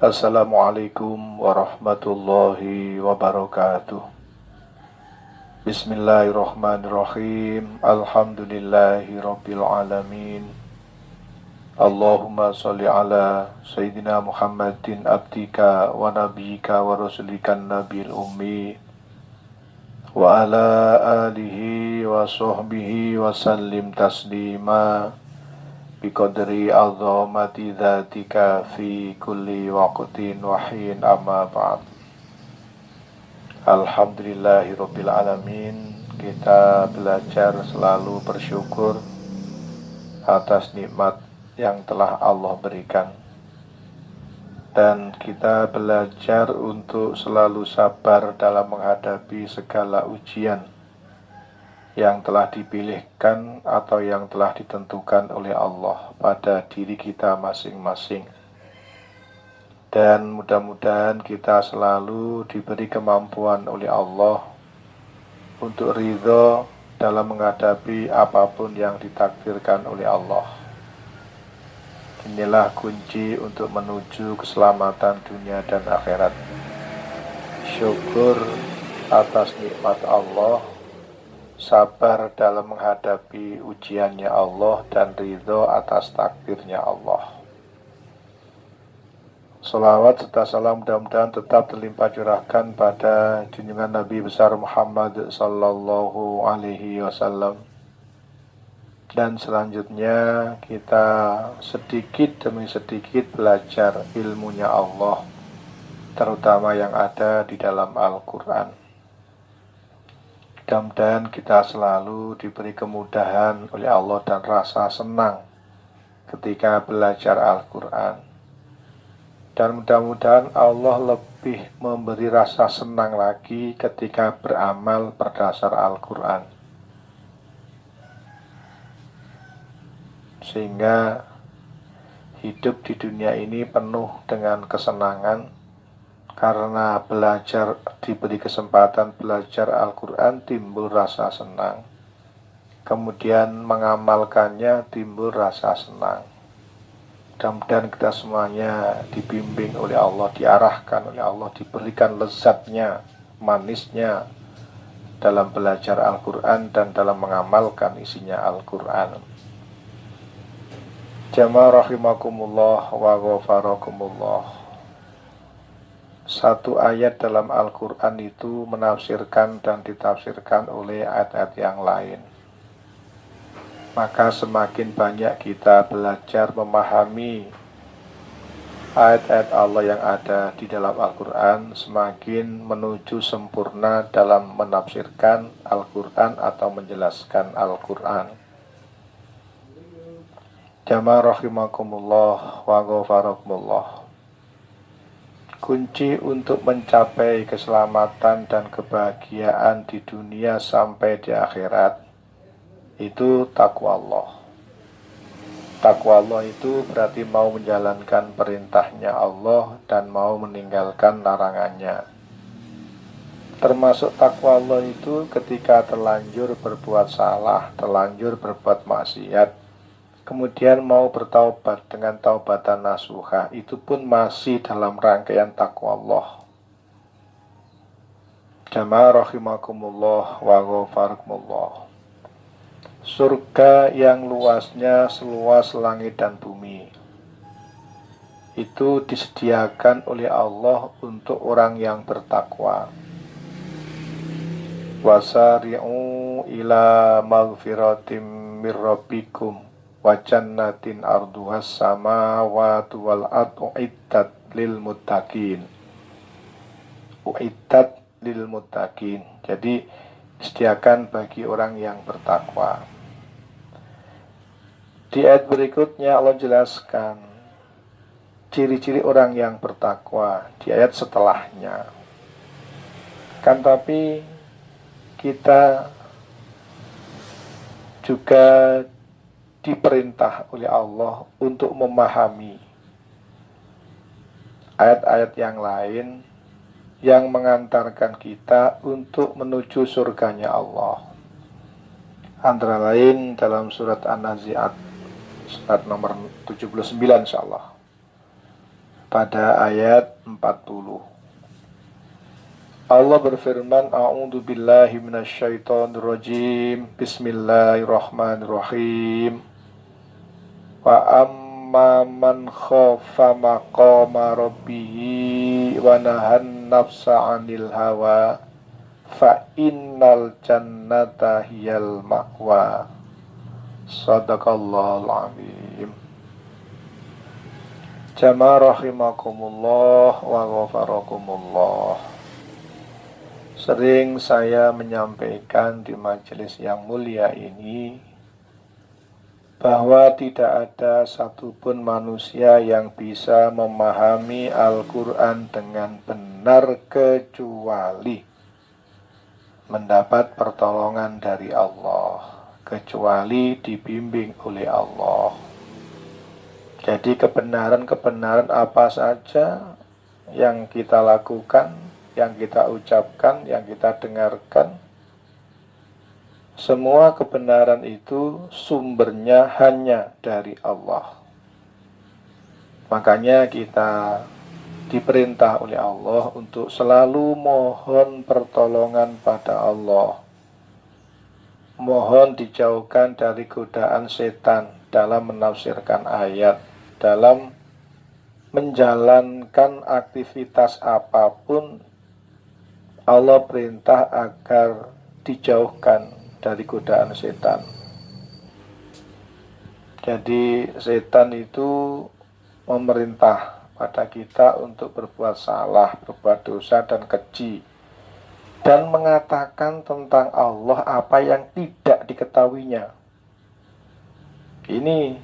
Assalamualaikum warahmatullahi wabarakatuh. Bismillahirrahmanirrahim. Alhamdulillahi rabbil alamin. Allahumma sholli ala Sayyidina Muhammadin abdika wa nabiyika wa rasulikan nabil ummi wa ala alihi wa sahbihi wa sallim taslima biqadri azamati dzatika fi kulli waqtin wa hin amma ba'd. Alhamdulillahirabbil alamin. Kita belajar selalu bersyukur atas nikmat yang telah Allah berikan, dan kita belajar untuk selalu sabar dalam menghadapi segala ujian yang telah dipilihkan atau yang telah ditentukan oleh Allah pada diri kita masing-masing. Dan mudah-mudahan kita selalu diberi kemampuan oleh Allah untuk ridho dalam menghadapi apapun yang ditakdirkan oleh Allah. Inilah kunci untuk menuju keselamatan dunia dan akhirat. Syukur atas nikmat Allah, sabar dalam menghadapi ujiannya Allah, dan ridho atas takdirnya Allah. Salawat serta salam mudah-mudahan tetap terlimpah curahkan pada junjungan Nabi besar Muhammad sallallahu alaihi wasallam. Dan selanjutnya kita sedikit demi sedikit belajar ilmunya Allah, terutama yang ada di dalam Al-Quran. Mudah-mudahan kita selalu diberi kemudahan oleh Allah dan rasa senang ketika belajar Al-Quran. Dan mudah-mudahan Allah lebih memberi rasa senang lagi ketika beramal berdasar Al-Quran, sehingga hidup di dunia ini penuh dengan kesenangan. Karena belajar, diberi kesempatan belajar Al-Quran, timbul rasa senang. Kemudian mengamalkannya timbul rasa senang. Mudah-mudahan kita semuanya dibimbing oleh Allah, diarahkan oleh Allah, diberikan lezatnya, manisnya dalam belajar Al-Quran dan dalam mengamalkan isinya Al-Quran. Jamaah rahimakumullah wa ghafarakumullah. Satu ayat dalam Al-Quran itu menafsirkan dan ditafsirkan oleh ayat-ayat yang lain. Maka semakin banyak kita belajar memahami ayat-ayat Allah yang ada di dalam Al-Quran, semakin menuju sempurna dalam menafsirkan Al-Quran atau menjelaskan Al-Quran. Jamaah rahimakumullah wa ghafarakumullah. Kunci untuk mencapai keselamatan dan kebahagiaan di dunia sampai di akhirat itu takwa Allah. Takwa Allah itu berarti mau menjalankan perintahnya Allah dan mau meninggalkan larangannya. Termasuk takwa Allah itu ketika terlanjur berbuat salah, terlanjur berbuat maksiat, kemudian mau bertaubat dengan taubatan nasuha, itu pun masih dalam rangkaian takwa Allah. Jamaah rahimakumullah wa ghafarakumullah. Surga yang luasnya seluas langit dan bumi itu disediakan oleh Allah untuk orang yang bertakwa. Wasari'u ila maghfiratim mir rabbikum wa jannatin arduhas samawati wal ardu uiddat lil muttaqin. Uiddat lil muttaqin. Jadi disediakan bagi orang yang bertakwa. Di ayat berikutnya Allah jelaskan ciri-ciri orang yang bertakwa di ayat setelahnya. Kan tapi kita juga diperintah oleh Allah untuk memahami ayat-ayat yang lain yang mengantarkan kita untuk menuju surganya Allah. Antara lain dalam surat An-Nazi'at, surat nomor 79 insyaallah. pada ayat 40. Allah berfirman, A'udzu billahi minasyaitonir rajim. Bismillahirrahmanirrahim. Wa amma man khafa maqama rabbih wa nahan nafsa 'anil hawa fa innal jannata hiyal ma'wa. Shadaqallahul azim. Jamaah rahimakumullah wa ghafarakumullah. Sering saya menyampaikan di majelis yang mulia ini bahwa tidak ada satupun manusia yang bisa memahami Al-Quran dengan benar kecuali mendapat pertolongan dari Allah, kecuali dibimbing oleh Allah. Jadi kebenaran-kebenaran apa saja yang kita lakukan, yang kita ucapkan, yang kita dengarkan, semua kebenaran itu sumbernya hanya dari Allah. Makanya kita diperintah oleh Allah untuk selalu mohon pertolongan pada Allah. Mohon dijauhkan dari godaan setan dalam menafsirkan ayat, dalam menjalankan aktivitas apapun. Allah perintah agar dijauhkan dari godaan setan. Jadi setan itu memerintah pada kita untuk berbuat salah, berbuat dosa dan keji, dan mengatakan tentang Allah apa yang tidak diketahuinya. Ini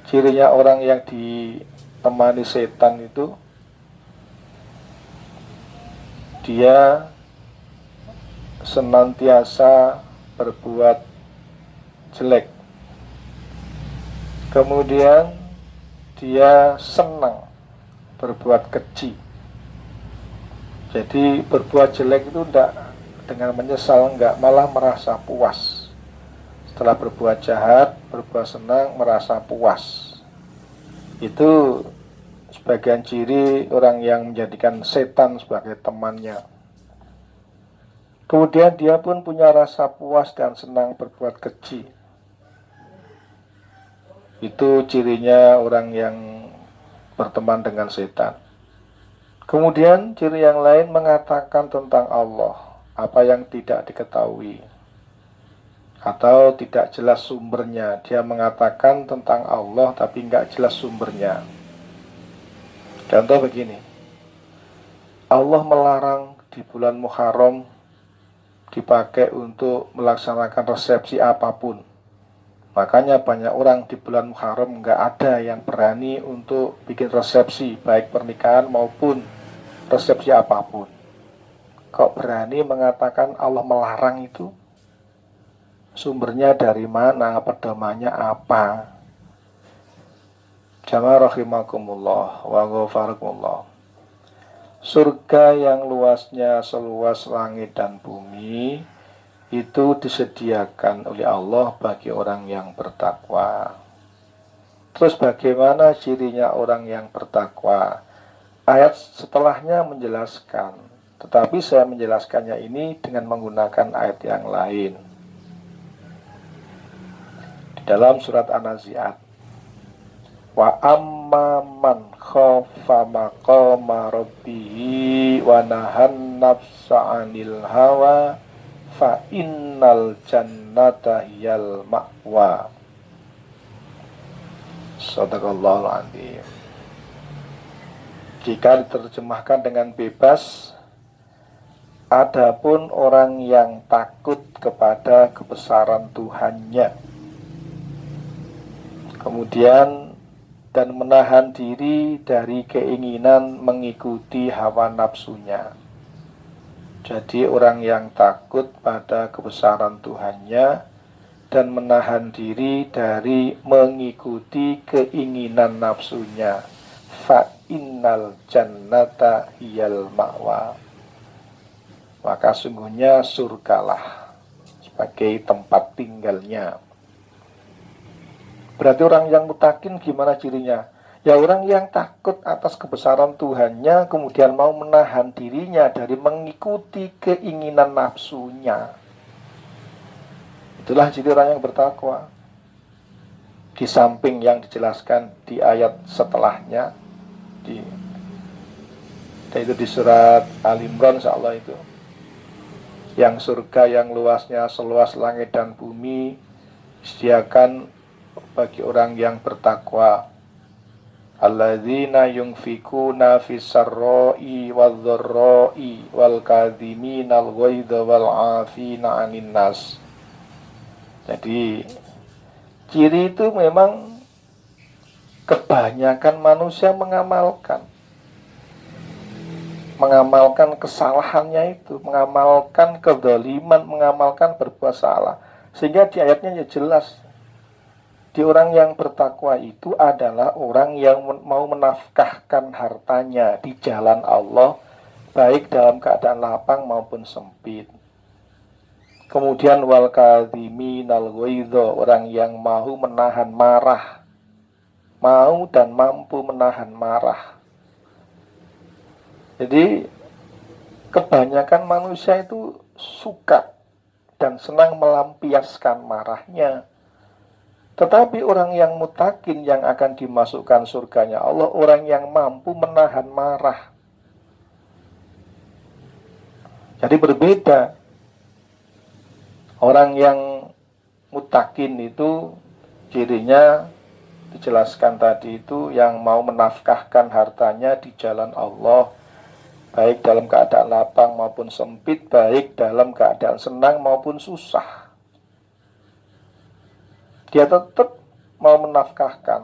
cirinya orang yang ditemani setan itu, dia senantiasa berbuat jelek. Kemudian dia senang berbuat keji. Jadi berbuat jelek itu tidak dengan menyesal, enggak, malah merasa puas. Setelah berbuat jahat, berbuat senang, merasa puas. Itu sebagian ciri orang yang menjadikan setan sebagai temannya. Kemudian dia pun punya rasa puas dan senang berbuat keji. Itu cirinya orang yang berteman dengan setan. Kemudian ciri yang lain mengatakan tentang Allah apa yang tidak diketahui atau tidak jelas sumbernya. Dia mengatakan tentang Allah tapi nggak jelas sumbernya. Contoh begini, Allah melarang di bulan Muharram dipakai untuk melaksanakan resepsi apapun. Makanya banyak orang di bulan Muharram nggak ada yang berani untuk bikin resepsi, baik pernikahan maupun resepsi apapun. Kok berani mengatakan Allah melarang itu? Sumbernya dari mana? Pedomannya apa? Jamaah rahimakumullah wa ghafarakumullah. Surga yang luasnya seluas langit dan bumi itu disediakan oleh Allah bagi orang yang bertakwa. Terus bagaimana cirinya orang yang bertakwa? Ayat setelahnya menjelaskan, tetapi saya menjelaskannya ini dengan menggunakan ayat yang lain. Di dalam surat An-Nazi'at, wa amma man khafa maqama rabbih wa nahan nafsa 'anil hawa fa innal jannata hiyal ma'wa. Shadaqallahul azim. Jika diterjemahkan dengan bebas, adapun orang yang takut kepada kebesaran Tuhannya, kemudian dan menahan diri dari keinginan mengikuti hawa nafsunya. Jadi orang yang takut pada kebesaran Tuhannya dan menahan diri dari mengikuti keinginan nafsunya, fa innal jannata hiyal ma'wa, maka sungguhnya surgalah sebagai tempat tinggalnya. Berarti orang yang mutakin gimana cirinya? Ya orang yang takut atas kebesaran Tuhannya, kemudian mau menahan dirinya dari mengikuti keinginan nafsunya. Itulah ciri orang yang bertakwa. Di samping yang dijelaskan di ayat setelahnya, yaitu di surat Al-Imran insyaallah itu, yang surga yang luasnya seluas langit dan bumi disediakan bagi orang yang bertakwa. Alladzina yunfikuna fis-sarra'i wadh-dharra'i wal kadhiminal ghaidha wal 'afina 'anil nas. Jadi ciri itu memang kebanyakan manusia mengamalkan kesalahannya itu, mengamalkan kedzaliman, mengamalkan berbuat salah. Sehingga di ayatnya ya jelas, di orang yang bertakwa itu adalah orang yang mau menafkahkan hartanya di jalan Allah, baik dalam keadaan lapang maupun sempit. Kemudian wal kadhiminal ghaidha, orang yang mau menahan marah, mau dan mampu menahan marah. Jadi kebanyakan manusia itu suka dan senang melampiaskan marahnya. Tetapi orang yang mutakin yang akan dimasukkan surganya Allah, orang yang mampu menahan marah. Jadi berbeda. Orang yang mutakin itu cirinya dijelaskan tadi itu yang mau menafkahkan hartanya di jalan Allah, baik dalam keadaan lapang maupun sempit, baik dalam keadaan senang maupun susah. Dia tetap mau menafkahkan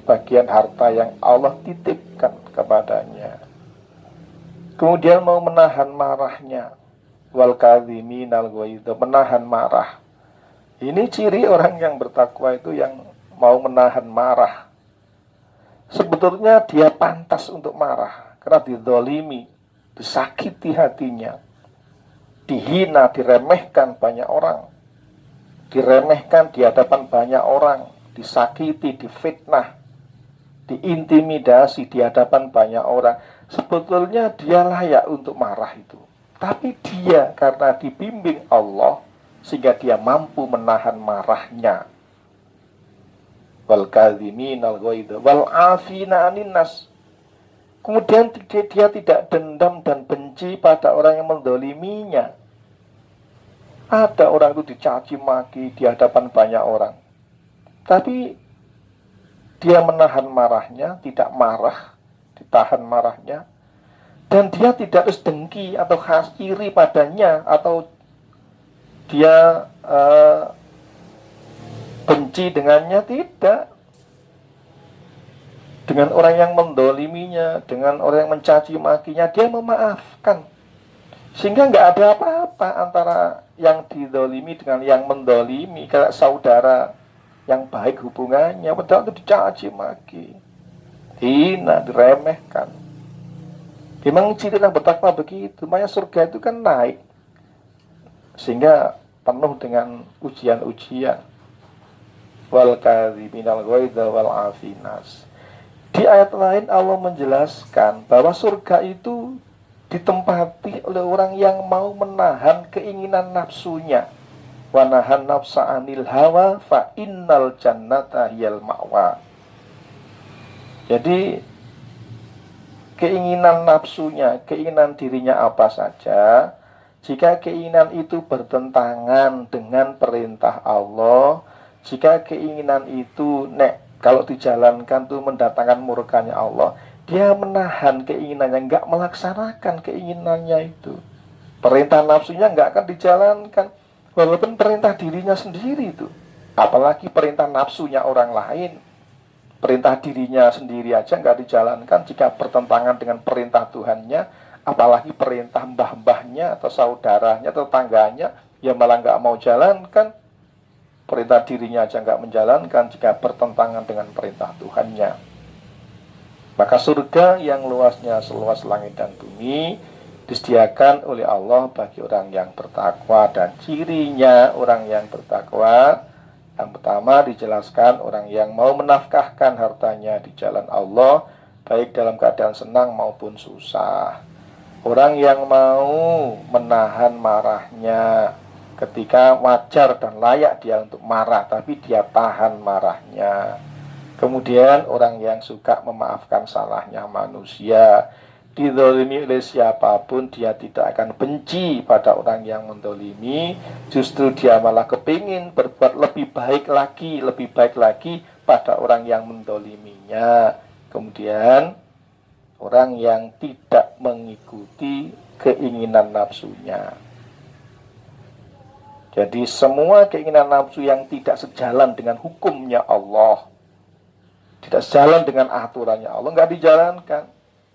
bagian harta yang Allah titipkan kepadanya. Kemudian mau menahan marahnya, wal kadhiminal ghaidha, menahan marah. Ini ciri orang yang bertakwa itu yang mau menahan marah. Sebetulnya dia pantas untuk marah karena dizalimi, disakiti hatinya, dihina, diremehkan banyak orang, diremehkan di hadapan banyak orang, disakiti, difitnah, diintimidasi di hadapan banyak orang. Sebetulnya dia layak untuk marah itu. Tapi dia karena dibimbing Allah sehingga dia mampu menahan marahnya. Wal kadhiminal ghaidha wal 'afina 'anil nas. Kemudian dia tidak dendam dan benci pada orang yang mendoliminya. Ada orang itu dicaci maki di hadapan banyak orang, tapi dia menahan marahnya, tidak marah, ditahan marahnya, dan dia tidak terus dengki atau khas iri padanya, atau dia benci dengannya, tidak. Dengan orang yang mendoliminya, dengan orang yang mencaci makinya, dia memaafkan. Sehingga nggak ada apa-apa antara yang didolimi dengan yang mendolimi, kayak saudara yang baik hubungannya, padahal itu dicaci maki, hina, diremehkan. Memang ciri orang bertakwa begitu. Makanya surga itu kan naik, sehingga penuh dengan ujian-ujian. Wal kadhiminal ghaidha wal 'afinas. Di ayat lain Allah menjelaskan bahwa surga itu ditempati oleh orang yang mau menahan keinginan nafsunya. Wa nahan nafsa 'anil hawa fa innal jannata hiyal ma'wa. Jadi keinginan nafsunya, keinginan dirinya apa saja, jika keinginan itu bertentangan dengan perintah Allah, jika keinginan itu kalau dijalankan itu mendatangkan murkanya Allah, dia menahan keinginannya, nggak melaksanakan keinginannya itu. Perintah nafsunya nggak akan dijalankan, walaupun perintah dirinya sendiri itu. Apalagi perintah nafsunya orang lain, perintah dirinya sendiri aja nggak dijalankan jika bertentangan dengan perintah Tuhannya, apalagi perintah mbah-mbahnya atau saudaranya atau tetangganya, ya malah nggak mau jalankan. Perintah dirinya aja nggak menjalankan jika bertentangan dengan perintah Tuhannya. Maka surga yang luasnya seluas langit dan bumi disediakan oleh Allah bagi orang yang bertakwa. Dan cirinya orang yang bertakwa Yang pertama dijelaskan orang yang mau menafkahkan hartanya di jalan Allah, baik dalam keadaan senang maupun susah. Orang yang mau menahan marahnya ketika wajar dan layak dia untuk marah, tapi dia tahan marahnya. Kemudian orang yang suka memaafkan salahnya manusia, dizolimi oleh siapapun dia tidak akan benci pada orang yang mendolimi, justru dia malah kepingin berbuat lebih baik lagi pada orang yang mendoliminya. Kemudian orang yang tidak mengikuti keinginan nafsunya. Jadi semua keinginan nafsu yang tidak sejalan dengan hukumnya Allah, tidak sejalan dengan aturannya Allah, nggak dijalankan.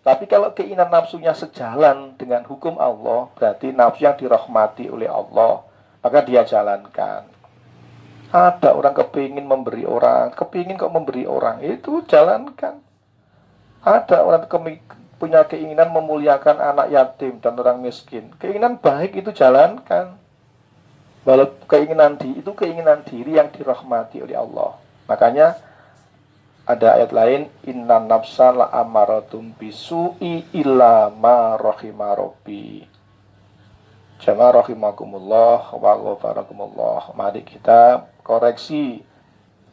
Tapi kalau keinginan nafsunya sejalan dengan hukum Allah, berarti nafsu yang dirahmati oleh Allah, maka dia jalankan. Ada orang kepingin memberi orang, kepingin kok memberi orang, itu jalankan. Ada orang punya keinginan memuliakan anak yatim dan orang miskin, keinginan baik itu jalankan. Walau keinginan diri yang dirahmati oleh Allah. Makanya ada ayat lain, inna nafsa la amaratum bisu'i illa ma rahima rabbi. Jamaah rahimakumullah wa ghafarakumullah. Mari kita koreksi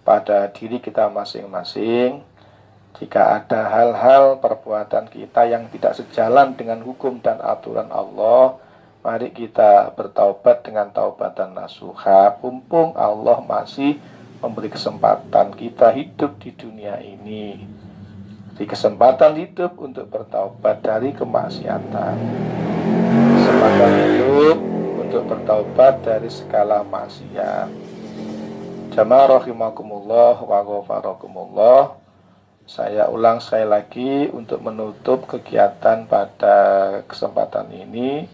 pada diri kita masing-masing. Jika ada hal-hal perbuatan kita yang tidak sejalan dengan hukum dan aturan Allah, mari kita bertaubat dengan taubatan nasuha. Mumpung Allah masih memberi kesempatan kita hidup di dunia ini, di kesempatan hidup untuk bertaubat dari kemaksiatan, kesempatan hidup untuk bertaubat dari segala maksiat. Jamaah rahimakumullah wa ghafarakumullah. Saya ulang sekali lagi untuk menutup kegiatan pada kesempatan ini,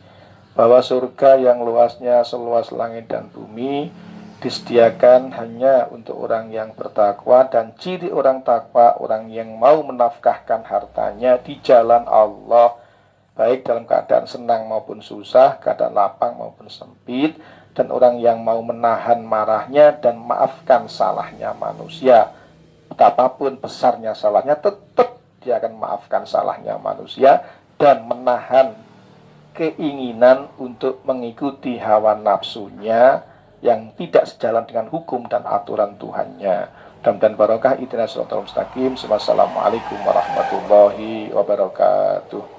bahwa surga yang luasnya seluas langit dan bumi disediakan hanya untuk orang yang bertakwa, dan ciri orang takwa orang yang mau menafkahkan hartanya di jalan Allah, baik dalam keadaan senang maupun susah, keadaan lapang maupun sempit, dan orang yang mau menahan marahnya dan maafkan salahnya manusia. Betapapun besarnya salahnya, tetap dia akan maafkan salahnya manusia dan menahan keinginan untuk mengikuti hawa nafsunya yang tidak sejalan dengan hukum dan aturan Tuhannya. Mudah-mudahan barokah. Ihdinas siratal mustaqim. Wassalamualaikum warahmatullahi wabarakatuh.